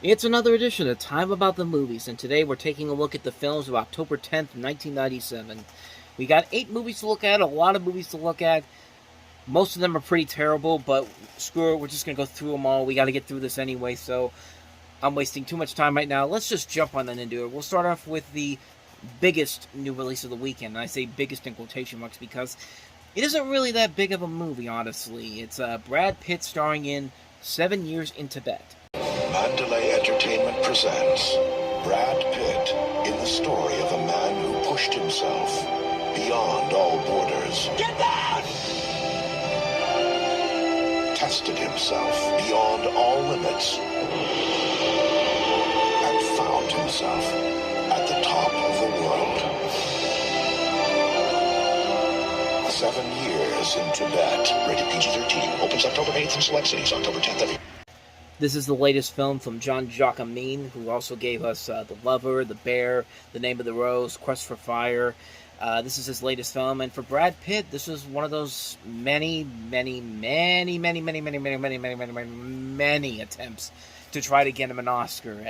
It's another edition of Time About the Movies, and today we're taking a look at the films of October 10th, 1997. We got 8 movies to look at, a lot of movies to look at. Most of them are pretty terrible, but screw it, we're just going to go through them all. We got to get through this anyway, so I'm wasting too much time right now. Let's just jump on into it. We'll start off with the biggest new release of the weekend, and I say biggest in quotation marks because it isn't really that big of a movie, honestly. It's Brad Pitt starring in 7 Years in Tibet. Mandalay Entertainment presents Brad Pitt in the story of a man who pushed himself beyond all borders. Get down! Tested himself beyond all limits and found himself at the top of the world. 7 Years in Tibet. Rated PG-13. Opens October 8th in select cities. October 10th. This is the latest film from Jean-Jacques Amin, who also gave us The Lover, The Bear, The Name of the Rose, Quest for Fire. This is his latest film, and for Brad Pitt, this is one of those many attempts to try to get him an Oscar,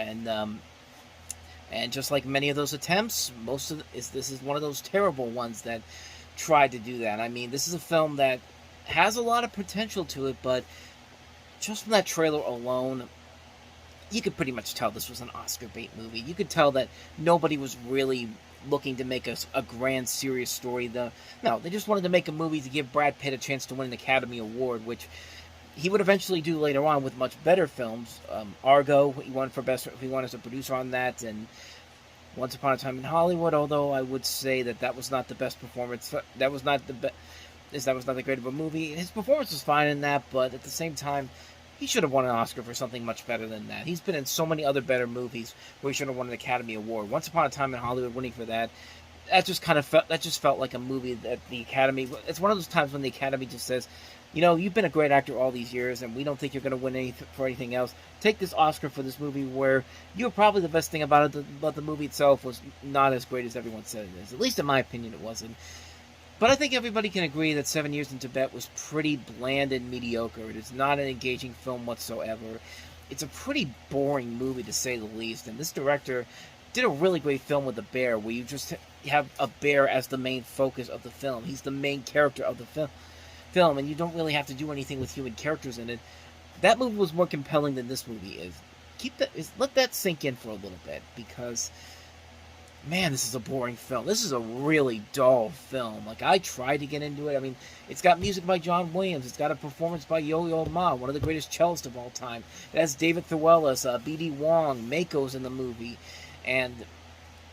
and just like many of those attempts, this is one of those terrible ones that tried to do that. I mean, this is a film that has a lot of potential to it, but just from that trailer alone, you could pretty much tell this was an Oscar bait movie. You could tell that nobody was really looking to make a grand, serious story. No, they just wanted to make a movie to give Brad Pitt a chance to win an Academy Award, which he would eventually do later on with much better films. Argo, he won as a producer on that, and Once Upon a Time in Hollywood, although I would say that was not the best performance. That was not that great of a movie. His performance was fine in that, but at the same time, he should have won an Oscar for something much better than that. He's been in so many other better movies where he should have won an Academy Award. Once Upon a Time in Hollywood, winning for that just felt like a movie that the Academy. It's one of those times when the Academy just says, you know, you've been a great actor all these years, and we don't think you're going to win for anything else. Take this Oscar for this movie where you're probably the best thing about it, but the movie itself was not as great as everyone said it is. At least in my opinion, it wasn't. But I think everybody can agree that 7 Years in Tibet was pretty bland and mediocre. It is not an engaging film whatsoever. It's a pretty boring movie, to say the least. And this director did a really great film with The Bear, where you just have a bear as the main focus of the film. He's the main character of the film, and you don't really have to do anything with human characters in it. That movie was more compelling than this movie is. Let that sink in for a little bit, because man, this is a boring film. This is a really dull film. Like, I tried to get into it. I mean, it's got music by John Williams. It's got a performance by Yo-Yo Ma, one of the greatest cellists of all time. It has David Thewlis, B.D. Wong, Mako's in the movie. And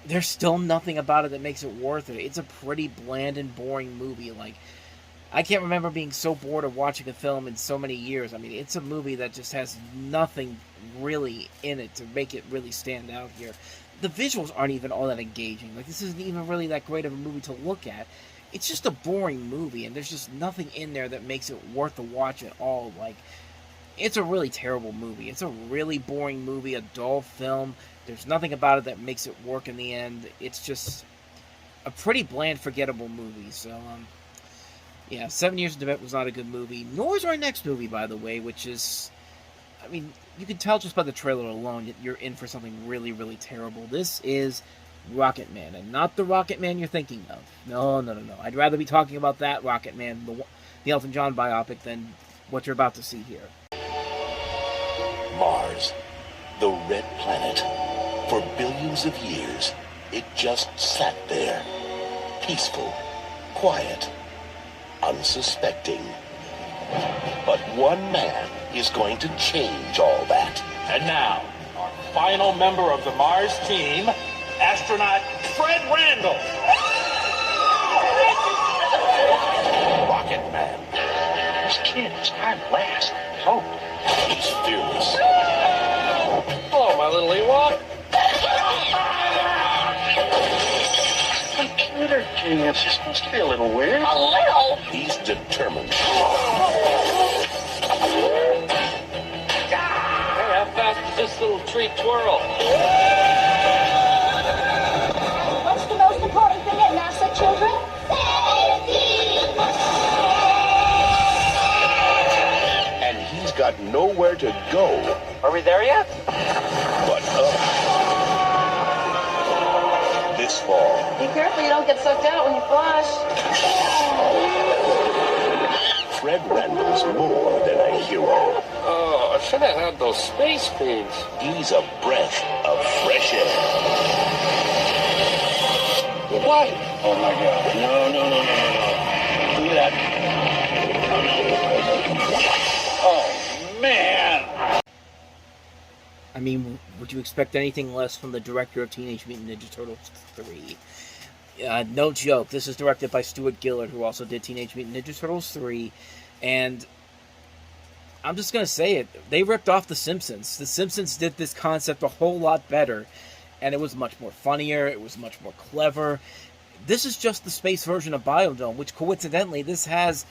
there's still nothing about it that makes it worth it. It's a pretty bland and boring movie. Like, I can't remember being so bored of watching a film in so many years. I mean, it's a movie that just has nothing really in it to make it really stand out here. The visuals aren't even all that engaging. Like, this isn't even really that great of a movie to look at. It's just a boring movie, and there's just nothing in there that makes it worth the watch at all. Like, it's a really terrible movie. It's a really boring movie, a dull film. There's nothing about it that makes it work in the end. It's just a pretty bland, forgettable movie. So, yeah, 7 Years in Tibet was not a good movie. Nor is our next movie, by the way, which is, I mean, you can tell just by the trailer alone that you're in for something really, really terrible. This is Rocketman, and not the Rocketman you're thinking of. No. I'd rather be talking about that Rocketman, the Elton John biopic, than what you're about to see here. Mars, the red planet. For billions of years, it just sat there. Peaceful, quiet, unsuspecting. But one man is going to change all that. And now, our final member of the Mars team, astronaut Fred Randall. Rocketman. This kid is hard to last. Hope. He's fearless. Hello, my little Ewok. Computer genius. You're supposed to be a little weird. A little? He's determined. How fast does this little tree twirl? What's the most important thing at NASA, children? Safety! And he's got nowhere to go. Are we there yet? this fall. Be careful you don't get sucked out when you flush. Fred Randall's more than a hero. Oh, I should have had those space beams. He's a breath of fresh air. What? Oh my God. No. Look at that. Oh, man. I mean, would you expect anything less from the director of Teenage Mutant Ninja Turtles 3? No joke. This is directed by Stuart Gillard, who also did Teenage Mutant Ninja Turtles 3. And I'm just going to say it. They ripped off The Simpsons. The Simpsons did this concept a whole lot better. And it was much more funnier. It was much more clever. This is just the space version of Biodome, which coincidentally, this has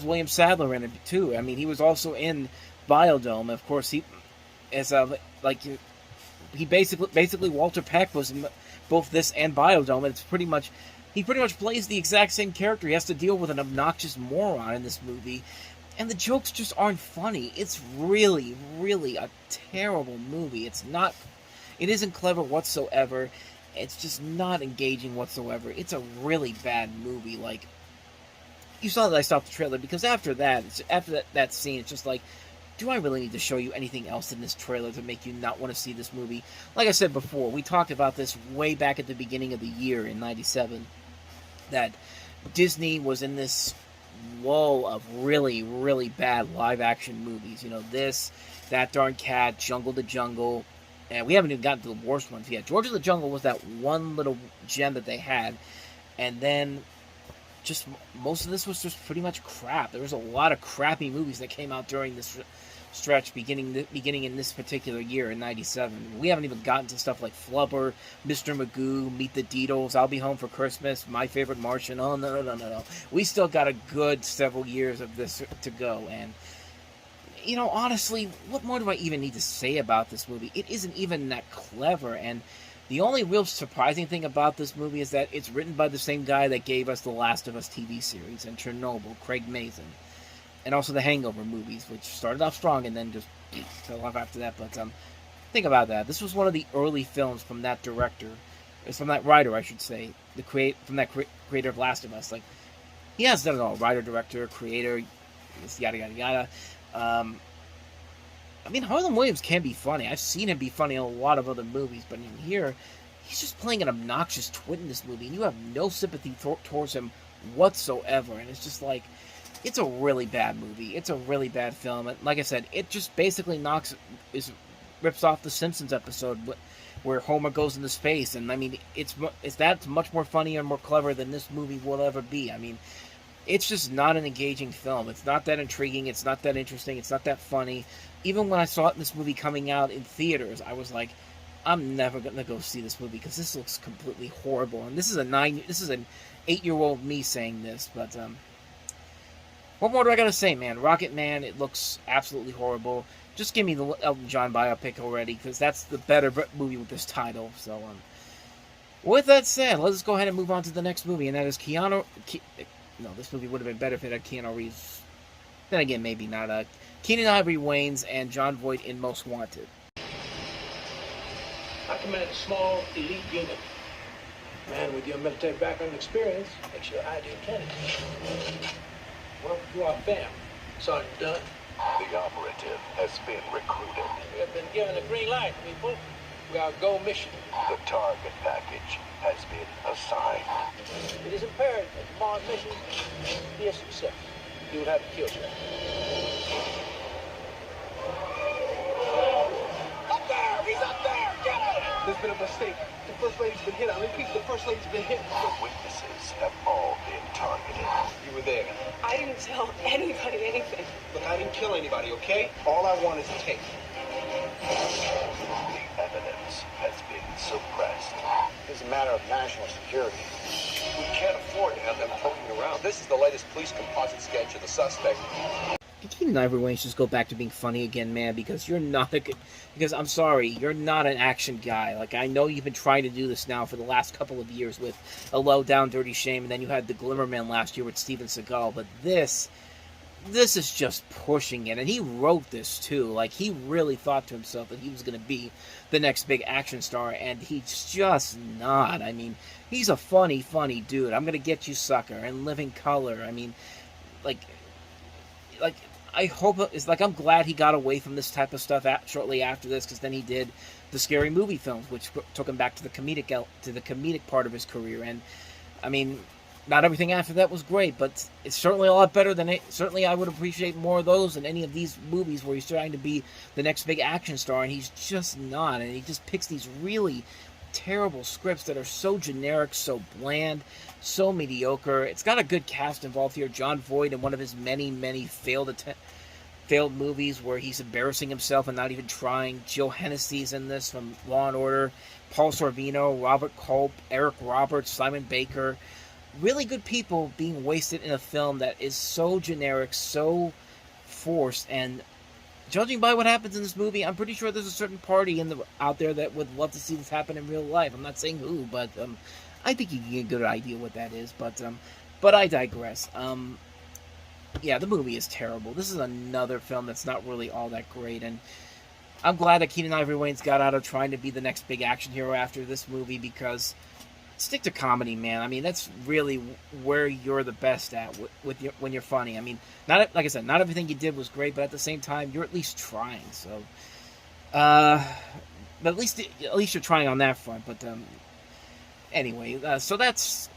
William Sadler in it too. I mean, he was also in Biodome. Of course, he basically Walter Peck was in both this and Biodome, and he pretty much plays the exact same character. He has to deal with an obnoxious moron in this movie, and the jokes just aren't funny. It's really, really a terrible movie. It isn't clever whatsoever. It's just not engaging whatsoever. It's a really bad movie. Like, you saw that I stopped the trailer because after that scene, it's just like, do I really need to show you anything else in this trailer to make you not want to see this movie? Like I said before, we talked about this way back at the beginning of the year in '97, that Disney was in this lull of really, really bad live-action movies. You know, this, That Darn Cat, Jungle to Jungle, and we haven't even gotten to the worst ones yet. George of the Jungle was that one little gem that they had, and then just most of this was just pretty much crap. There was a lot of crappy movies that came out during this stretch beginning in this particular year in '97. We haven't even gotten to stuff like Flubber, Mr. Magoo, Meet the Deedles, I'll Be Home for Christmas, My Favorite Martian. Oh, no. We still got a good several years of this to go. And, you know, honestly, what more do I even need to say about this movie? It isn't even that clever. And the only real surprising thing about this movie is that it's written by the same guy that gave us The Last of Us TV series and Chernobyl, Craig Mazin. And also the Hangover movies, which started off strong and then just fell off after that. But think about that. This was one of the early films from that director. It's from that writer, I should say. From that creator of Last of Us. Like, he has done it all. Writer, director, creator, yada, yada, yada. I mean, Harlan Williams can be funny. I've seen him be funny in a lot of other movies. But in here, he's just playing an obnoxious twit in this movie. And you have no sympathy towards him whatsoever. And it's just like, it's a really bad movie. It's a really bad film. And like I said, it just basically rips off the Simpsons episode where Homer goes into space. And I mean, that's much more funny and more clever than this movie will ever be. I mean, it's just not an engaging film. It's not that intriguing. It's not that interesting. It's not that funny. Even when I saw this movie coming out in theaters, I was like, I'm never gonna go see this movie because this looks completely horrible. And this is an 8-year-old me saying this, but what more do I gotta say, man? Rocketman, it looks absolutely horrible. Just give me the Elton John biopic already, because that's the better movie with this title. So, with that said, let's go ahead and move on to the next movie, and that is No, this movie would have been better if it had Keanu Reeves. Then again, maybe not. Keenan Ivory Wayans and John Voight in Most Wanted. I command a small, elite unit. Man with your military background and experience makes you an ideal candidate. Welcome to our family, Sergeant Dunn. The operative has been recruited. We have been given a green light, people. We are go mission. The target package has been assigned. It is imperative that tomorrow's mission be a success. You will have to kill you. Up there! He's up there! Get him! There's been a mistake. The First Lady's been hit. I repeat, the First Lady's been hit. The witnesses have all been targeted. You were there. I didn't tell anybody anything. Look, I didn't kill anybody, okay? All I want is tape. The evidence has been suppressed. It's a matter of national security. We can't afford to have them poking around. This is the latest police composite sketch of the suspect. Can Keenan Ivory Wayans just go back to being funny again, man? Because you're not because I'm sorry, you're not an action guy. Like, I know you've been trying to do this now for the last couple of years with A Low Down Dirty Shame, and then you had The Glimmerman last year with Steven Seagal. But this this is just pushing it. And he wrote this too. Like, he really thought to himself that he was going to be the next big action star, and he's just not. I mean, he's a funny dude. I'm going to Get You, Sucker, and Living Color. I mean, like I hope it's like, I'm glad he got away from this type of stuff shortly after this, because then he did the Scary Movie films, which took him back to the comedic part of his career. And I mean, not everything after that was great, but it's certainly a lot better than it. Certainly, I would appreciate more of those than any of these movies where he's trying to be the next big action star, and he's just not. And he just picks these really terrible scripts that are so generic, so bland, so mediocre. It's got a good cast involved here. Jon Voight in one of his many failed movies where he's embarrassing himself and not even trying. Jill Hennessy's in this from Law and Order. Paul Sorvino, Robert Culp, Eric Roberts, Simon Baker. Really good people being wasted in a film that is so generic, so forced. And judging by what happens in this movie, I'm pretty sure there's a certain party out there that would love to see this happen in real life. I'm not saying who, but I think you can get a good idea what that is. But I digress. Yeah, the movie is terrible. This is another film that's not really all that great, and I'm glad that Keenen Ivory Wayans got out of trying to be the next big action hero after this movie, because stick to comedy, man. I mean, that's really where you're the best at when you're funny. I mean, like I said, not everything you did was great, but at the same time, you're at least trying. So, but at least you're trying on that front. But anyway, so that's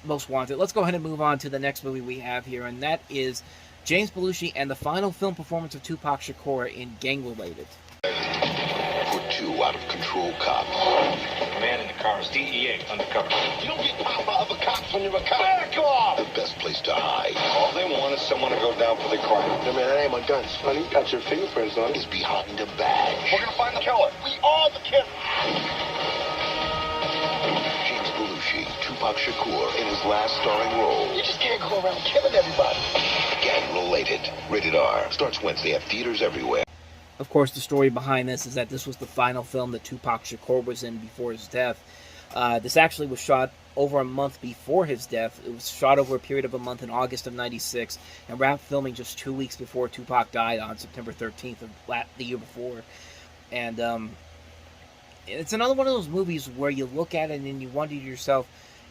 Most Wanted. Let's go ahead and move on to the next movie we have here, and that is James Belushi and the final film performance of Tupac Shakur in Gang Related. For two out-of-control cops. The man in the car is DEA undercover. You don't get popped by other cops when you're a cop. Back off! The best place to hide. All they want is someone to go down for the crime. No, man, that ain't my guns. Honey, you got your fingerprints on it. Is behind a badge. We're gonna find the killer. We are the killer. James Belushi, Tupac Shakur, in his last starring role. You just can't go around killing everybody. Gang Related. Rated R. Starts Wednesday at theaters everywhere. Of course, the story behind this is that this was the final film that Tupac Shakur was in before his death. This actually was shot over a month before his death. It was shot over a period of a month in August of '96 and wrapped filming just 2 weeks before Tupac died on September 13th of the year before. And it's another one of those movies where you look at it and you wonder to yourself,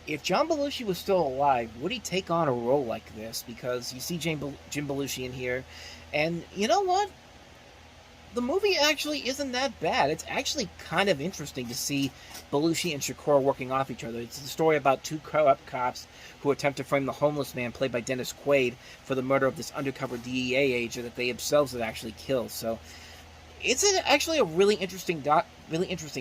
if John Belushi was still alive, would he take on a role like this? Because you see Jim Belushi in here, and you know what? The movie actually isn't that bad. It's actually kind of interesting to see Belushi and Shakur working off each other. It's a story about two corrupt cops who attempt to frame the homeless man, played by Dennis Quaid, for the murder of this undercover DEA agent that they themselves had actually killed. So it's actually a really interesting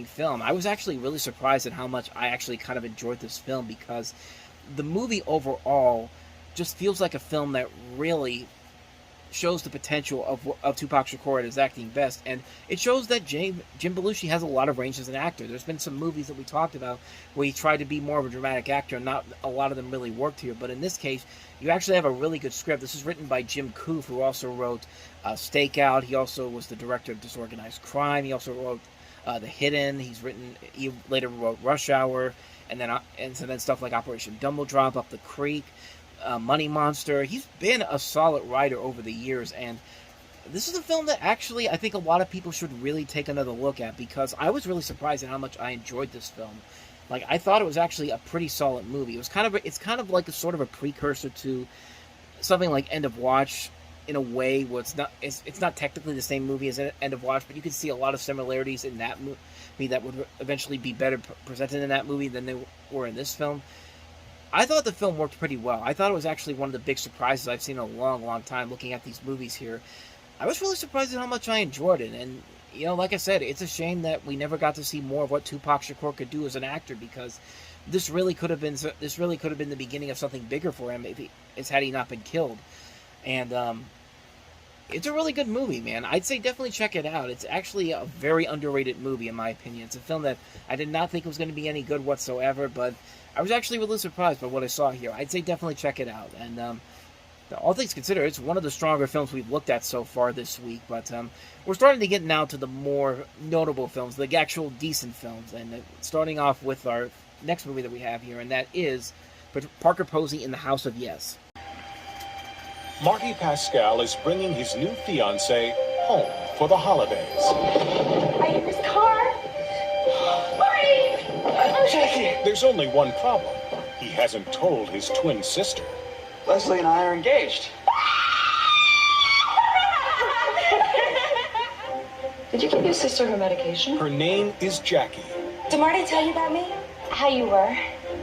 film. I was actually really surprised at how much I actually kind of enjoyed this film, because the movie overall just feels like a film that really shows the potential of Tupac Shakur at his acting best, and it shows that Jim Belushi has a lot of range as an actor. There's been some movies that we talked about where he tried to be more of a dramatic actor, and not a lot of them really worked here, but in this case, you actually have a really good script. This is written by Jim Koof, who also wrote Stakeout. He also was the director of Disorganized Crime. He also wrote The Hidden. He later wrote Rush Hour, and then stuff like Operation Dumble Drop, Up the Creek, Money Monster. He's been a solid writer over the years, and this is a film that actually I think a lot of people should really take another look at, because I was really surprised at how much I enjoyed this film. Like, I thought it was actually a pretty solid movie. It's kind of like a sort of a precursor to something like End of Watch, in a way where it's not technically the same movie as End of Watch, but you can see a lot of similarities in that movie that would eventually be better presented in that movie than they were in this film. I thought the film worked pretty well. I thought it was actually one of the big surprises I've seen in a long time looking at these movies here. I was really surprised at how much I enjoyed it, and you know, like I said, it's a shame that we never got to see more of what Tupac Shakur could do as an actor, because this really could have been the beginning of something bigger for him had he not been killed. And it's a really good movie, man. I'd say definitely check it out. It's actually a very underrated movie, in my opinion. It's a film that I did not think was going to be any good whatsoever, but I was actually really surprised by what I saw here. I'd say definitely check it out. And all things considered, it's one of the stronger films we've looked at so far this week. But we're starting to get now to the more notable films, the actual decent films. And starting off with our next movie that we have here, and that is Parker Posey in The House of Yes. Marty Pascal is bringing his new fiancée home for the holidays. Are you in this car? Marty! Oh, Jackie! There's only one problem. He hasn't told his twin sister. Leslie and I are engaged. Did you give your sister her medication? Her name is Jackie. Did Marty tell you about me? How you were?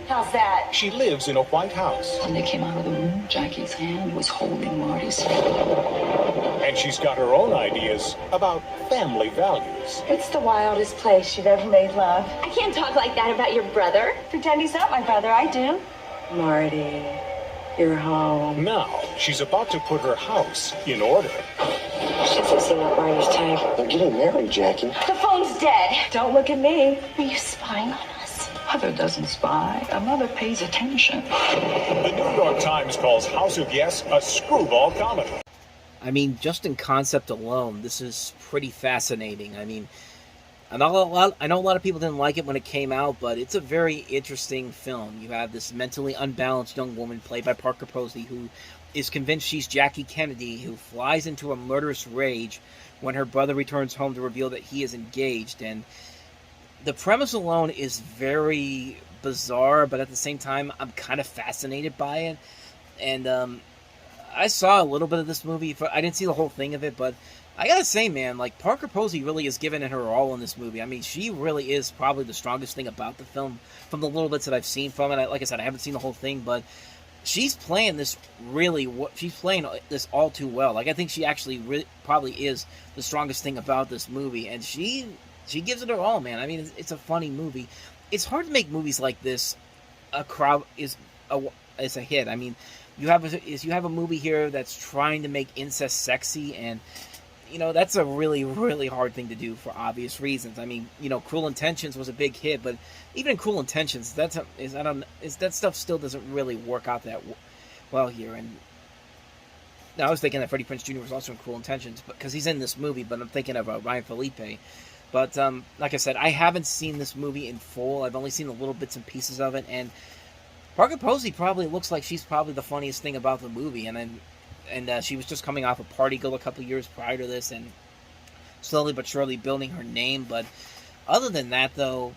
How's that? She lives in a white house. When they came out of the room, Jackie's hand was holding Marty's. And she's got her own ideas about family values. It's the wildest place you've ever made love. I can't talk like that about your brother. Pretend he's not my brother. I do. Marty, you're home. Now, she's about to put her house in order. She doesn't seem like Marty's type. They're getting married, Jackie. The phone's dead. Don't look at me. Are you spying on us? Mother doesn't spy. A mother pays attention. The New York Times calls House of Yes a screwball comedy. I mean, just in concept alone, this is pretty fascinating. I mean, I know a lot of people didn't like it when it came out, but it's a very interesting film. You have this mentally unbalanced young woman played by Parker Posey who is convinced she's Jackie Kennedy, who flies into a murderous rage when her brother returns home to reveal that he is engaged. And the premise alone is very bizarre, but at the same time, I'm kind of fascinated by it. And I saw a little bit of this movie. I didn't see the whole thing of it, but I gotta say, man, like, Parker Posey really is giving it her all in this movie. I mean, she really is probably the strongest thing about the film from the little bits that I've seen from it. Like I said, I haven't seen the whole thing, but she's playing this she's playing this all too well. Like, I think she actually probably is the strongest thing about this movie, and she gives it her all, man. I mean, it's a funny movie. It's hard to make movies like this. A crowd is a hit. I mean, you have a movie here that's trying to make incest sexy, and you know that's a really, really hard thing to do for obvious reasons. I mean, you know, Cruel Intentions was a big hit, but even in Cruel Intentions, that stuff still doesn't really work out that well here. And now I was thinking that Freddie Prinze Jr. was also in Cruel Intentions, because he's in this movie. But I'm thinking of Ryan Felipe. But like I said, I haven't seen this movie in full. I've only seen the little bits and pieces of it, and Parker Posey probably looks like she's probably the funniest thing about the movie. And she was just coming off of Party Girl a couple years prior to this, and slowly but surely building her name. But other than that, though,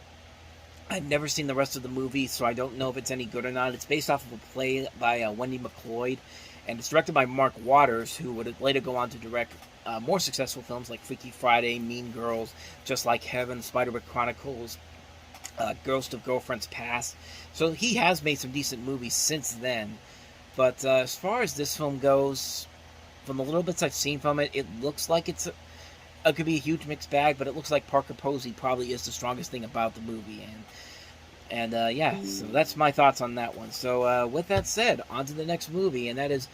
I've never seen the rest of the movie, so I don't know if it's any good or not. It's based off of a play by Wendy McLeod, and it's directed by Mark Waters, who would later go on to direct more successful films like Freaky Friday, Mean Girls, Just Like Heaven, Spiderwick Chronicles, Ghost of Girlfriend's Past. So he has made some decent movies since then. But as far as this film goes, from the little bits I've seen from it, it looks like it could be a huge mixed bag, but it looks like Parker Posey probably is the strongest thing about the movie. And yeah, so that's my thoughts on that one. So with that said, on to the next movie, and that is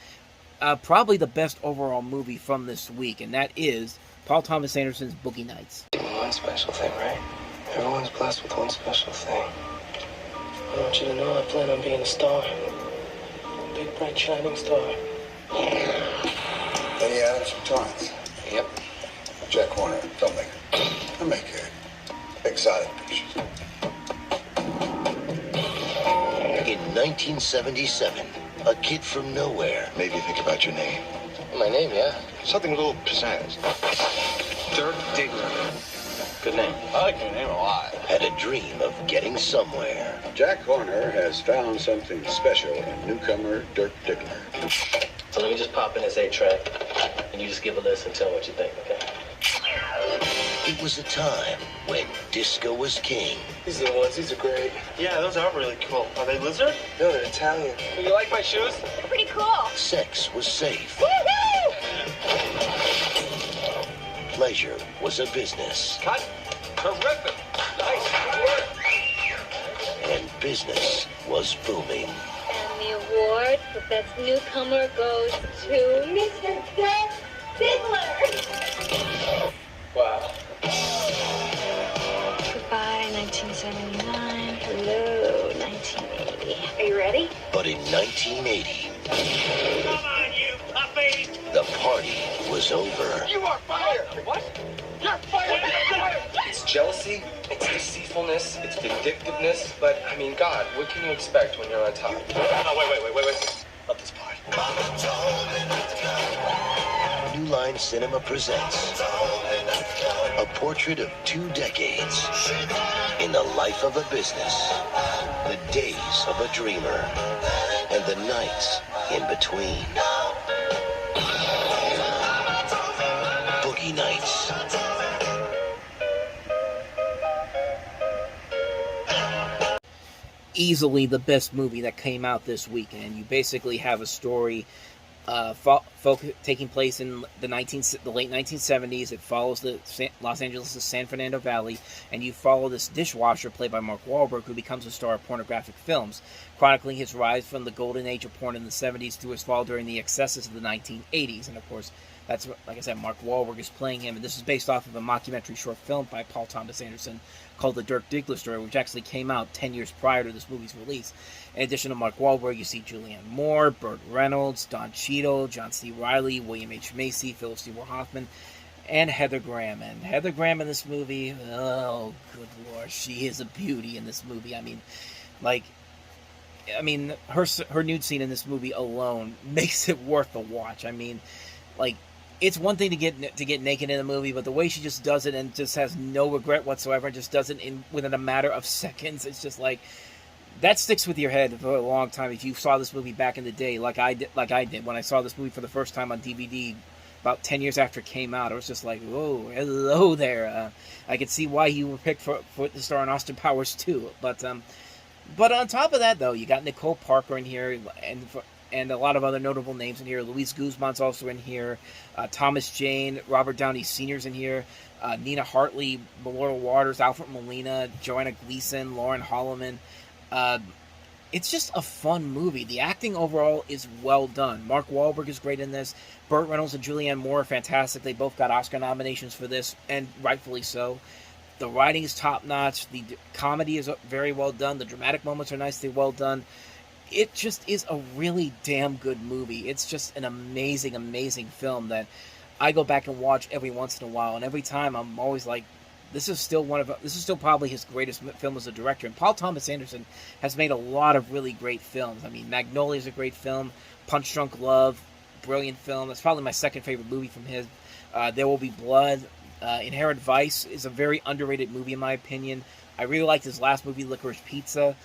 probably the best overall movie from this week, and that is Paul Thomas Anderson's Boogie Nights. One special thing, right? Everyone's blessed with one special thing. I want you to know I plan on being a star. A big, bright, shining star. Lenny Adams from Torrance. Yep. Jack Warner, filmmaker. I make exotic pictures. In 1977, a kid from nowhere. Maybe you think about your name. My name, yeah. Something a little pizzazz. Dirk Diggler. Good name. I like your name a lot. Had a dream of getting somewhere. Jack Horner has found something special in newcomer Dirk Diggler. So let me just pop in his 8-track, and you just give a list and tell me what you think, okay? It was a time when disco was king. These are the ones. These are great. Yeah, those are really cool. Are they lizard? No, they're Italian. You like my shoes? Pretty cool. Sex was safe. Woohoo! Pleasure was a business. Cut. Terrific. Nice work. And business was booming. And the award for best newcomer goes to Mr. Dirk Diggler. Wow. Goodbye, 1979. Hello, 1980. Are you ready? But in 1980, Come on, you puppy! the party was over. You are fired! What? You're fired! It's jealousy, it's deceitfulness, it's vindictiveness, but, I mean, God, what can you expect when you're on top? Oh, wait. Not this part. New Line Cinema presents a portrait of 2 decades in the life of a business, the days of a dreamer, and the nights in between. Boogie Nights. Easily the best movie that came out this weekend. You basically have a story taking place in the late 1970s. It follows the Los Angeles' San Fernando Valley, and you follow this dishwasher played by Mark Wahlberg, who becomes a star of pornographic films, chronicling his rise from the golden age of porn in the 70s to his fall during the excesses of the 1980s. And of course, that's, like I said, Mark Wahlberg is playing him, and this is based off of a mockumentary short film by Paul Thomas Anderson called The Dirk Diggler Story, which actually came out 10 years prior to this movie's release. In addition to Mark Wahlberg, you see Julianne Moore, Burt Reynolds, Don Cheadle, John C. Reilly, William H. Macy, Philip Seymour Hoffman, and Heather Graham. And Heather Graham in this movie, oh, good lord, she is a beauty in this movie. Her nude scene in this movie alone makes it worth the watch. It's one thing to get naked in a movie, but the way she just does it and just has no regret whatsoever, and just does it within a matter of seconds, it's just like, that sticks with your head for a long time. If you saw this movie back in the day, like I did when I saw this movie for the first time on DVD about 10 years after it came out, I was just like, whoa, hello there. I could see why you were picked for the star in Austin Powers too. But on top of that, though, you got Nicole Parker in here, and a lot of other notable names in here. Luis Guzman's also in here. Thomas Jane, Robert Downey Sr.'s in here. Nina Hartley, Melora Waters, Alfred Molina, Joanna Gleason, Lauren Holloman. It's just a fun movie. The acting overall is well done. Mark Wahlberg is great in this. Burt Reynolds and Julianne Moore are fantastic. They both got Oscar nominations for this, and rightfully so. The writing is top-notch. The comedy is very well done. The dramatic moments are nicely well done. It just is a really damn good movie. It's just an amazing, amazing film that I go back and watch every once in a while, and every time I'm always like, this is still probably his greatest film as a director. And Paul Thomas Anderson has made a lot of really great films. Magnolia is a great film. Punch Drunk Love, brilliant film. That's probably my second favorite movie from his. There Will Be Blood. Inherent Vice is a very underrated movie in my opinion. I really liked his last movie, Licorice Pizza.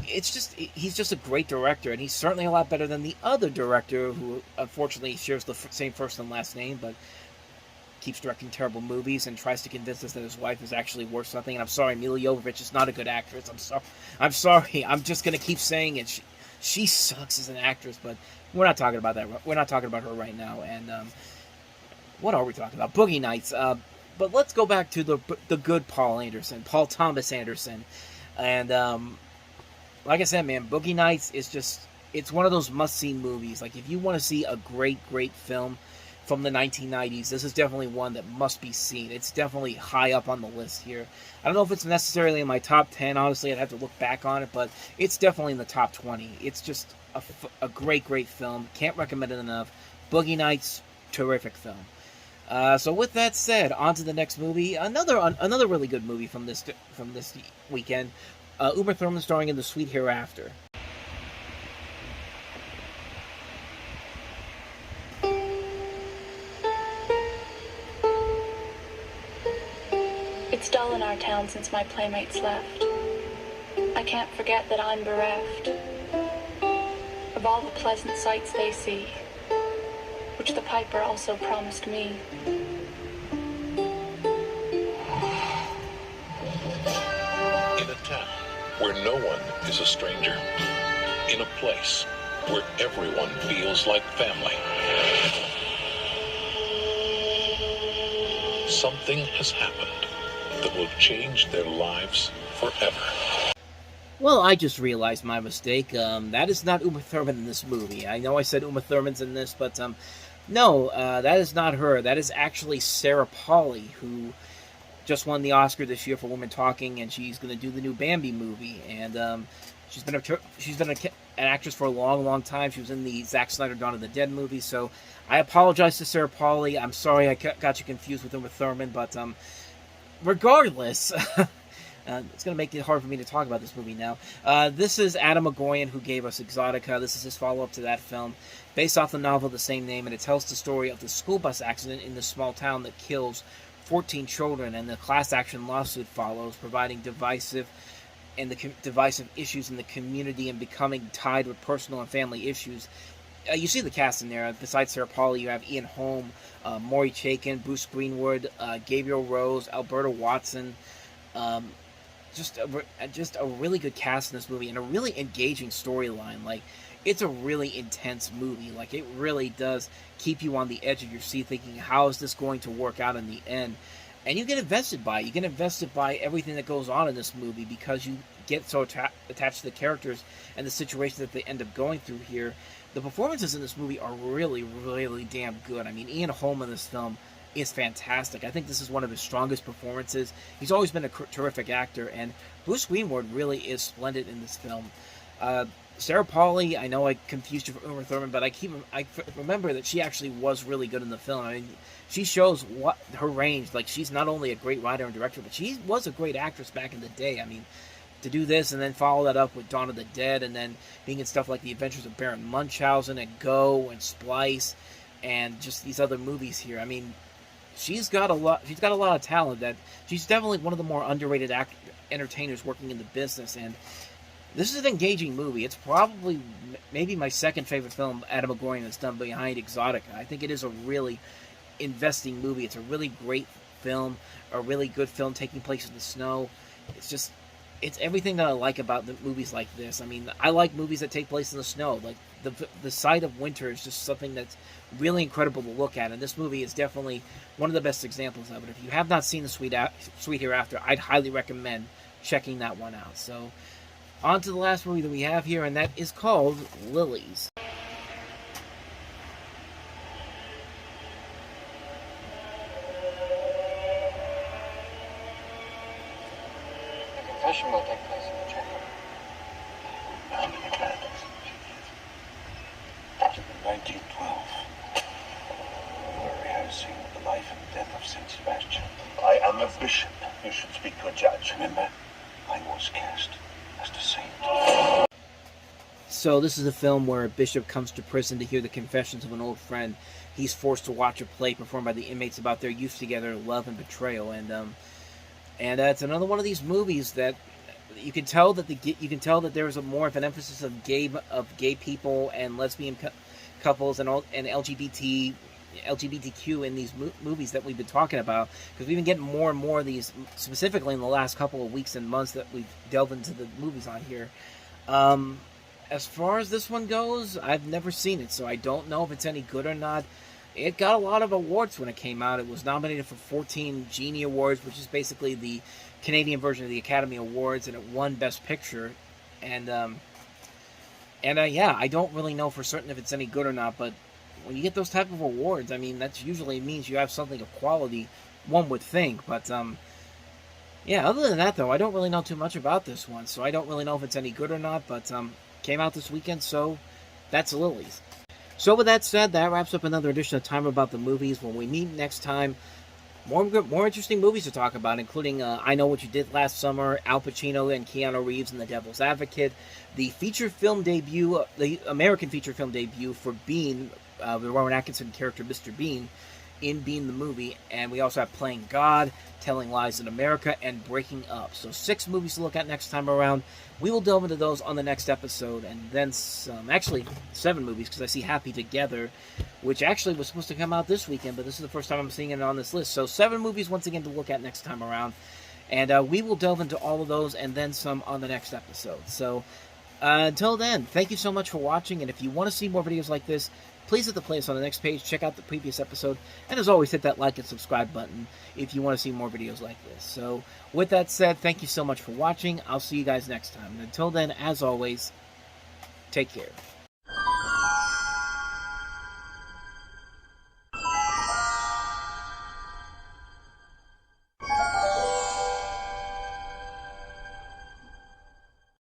He's just a great director, and he's certainly a lot better than the other director who unfortunately shares the same first and last name, but keeps directing terrible movies and tries to convince us that his wife is actually worth something. And I'm sorry, Mila Jovovich is not a good actress. I'm sorry. I'm just going to keep saying it. She sucks as an actress, but we're not talking about that. We're not talking about her right now. And what are we talking about? Boogie Nights. But let's go back to the good Paul Thomas Anderson. And like I said, man, Boogie Nights is it's one of those must-see movies. Like, if you want to see a great, great film from the 1990s, this is definitely one that must be seen. It's definitely high up on the list here. I don't know if it's necessarily in my top 10, honestly. I'd have to look back on it, but it's definitely in the top 20. It's just a great, great film. Can't recommend it enough. Boogie Nights, terrific film. So with that said, on to the next movie. Another really good movie from this weekend. Uma Thurman starring in The Sweet Hereafter. It's dull in our town since my playmates left. I can't forget that I'm bereft of all the pleasant sights they see, which the piper also promised me. In a town where no one is a stranger, in a place where everyone feels like family, something has happened that will change their lives forever. Well, I just realized my mistake. That is not Uma Thurman in this movie. I know I said Uma Thurman's in this, but no, that is not her. That is actually Sarah Polley, who just won the Oscar this year for Women Talking, and she's going to do the new Bambi movie. And she's been an actress for a long, long time. She was in the Zack Snyder Dawn of the Dead movie. So I apologize to Sarah Polley. I'm sorry I got you confused with Uma Thurman, but regardless, It's going to make it hard for me to talk about this movie now. This is Adam Agoyan, who gave us Exotica. This is his follow-up to that film, based off the novel of the same name, and it tells the story of the school bus accident in the small town that kills 14 children, and the class action lawsuit follows, providing divisive issues in the community and becoming tied with personal and family issues. You see the cast in there. Besides Sarah Polley, you have Ian Holm, Maury Chaykin, Bruce Greenwood, Gabriel Rose, Alberta Watson. Just a really good cast in this movie, and a really engaging storyline. Like, it's a really intense movie. Like, it really does keep you on the edge of your seat, thinking, how is this going to work out in the end? And you get invested by it. You get invested by everything that goes on in this movie, because you get so attached to the characters and the situations that they end up going through here. The performances in this movie are really, really damn good. I mean, Ian Holm in this film is fantastic. I think this is one of his strongest performances. He's always been a terrific actor, and Bruce Greenwood really is splendid in this film. Sarah Polley, I know I confused you for Uma Thurman, but I remember that she actually was really good in the film. I mean, she shows what her range. Like, she's not only a great writer and director, but she was a great actress back in the day. I mean, to do this and then follow that up with Dawn of the Dead, and then being in stuff like The Adventures of Baron Munchausen and Go and Splice, and just these other movies here. I mean, she's got a lot of talent. That she's definitely one of the more underrated entertainers working in the business. And this is an engaging movie. It's probably maybe my second favorite film Adam Agoyan has done, behind Exotica. I think it is a really investing movie. It's a really great film, a really good film taking place in the snow. It's everything that I like about the movies like this. I mean, I like movies that take place in the snow. Like, the sight of winter is just something that's really incredible to look at, and this movie is definitely one of the best examples of it. If you have not seen the Sweet Hereafter, I'd highly recommend checking that one out. So, on to the last movie that we have here, and that is called Lilies. Confession will take place in the chamber. In 1912, we're rehearsing the life and death of Saint Sebastian. I am a bishop. You should speak to a judge. Remember, I was cast as the saint. So this is a film where a bishop comes to prison to hear the confessions of an old friend. He's forced to watch a play performed by the inmates about their youth together, love and betrayal, and it's another one of these movies that you can tell that there's more of an emphasis of gay people and lesbian couples and LGBTQ in these movies that we've been talking about, because we've been getting more and more of these, specifically in the last couple of weeks and months that we've delved into the movies on here. As far as this one goes, I've never seen it, so I don't know if it's any good or not. It got a lot of awards when it came out. It was nominated for 14 Genie Awards, which is basically the Canadian version of the Academy Awards, and it won Best Picture. And I don't really know for certain if it's any good or not, but when you get those type of awards, I mean, that usually means you have something of quality, one would think. But, other than that, though, I don't really know too much about this one, so I don't really know if it's any good or not, but came out this weekend, so that's Lilies. So with that said, that wraps up another edition of Time About the Movies. When we meet next time, more interesting movies to talk about, including I Know What You Did Last Summer, Al Pacino and Keanu Reeves in The Devil's Advocate, the feature film debut, the American feature film debut for Bean, the Rowan Atkinson character Mr. Bean, in Bean the movie, and we also have Playing God, Telling Lies in America, and Breaking Up. So 6 movies to look at next time around. We will delve into those on the next episode, and then some, actually 7 movies, because I see Happy Together, which actually was supposed to come out this weekend, but this is the first time I'm seeing it on this list. So 7 movies once again to look at next time around, and we will delve into all of those and then some on the next episode. So until then, thank you so much for watching, and if you want to see more videos like this, please hit the playlist on the next page, check out the previous episode, and as always, hit that like and subscribe button if you want to see more videos like this. So, with that said, thank you so much for watching. I'll see you guys next time. And until then, as always, take care.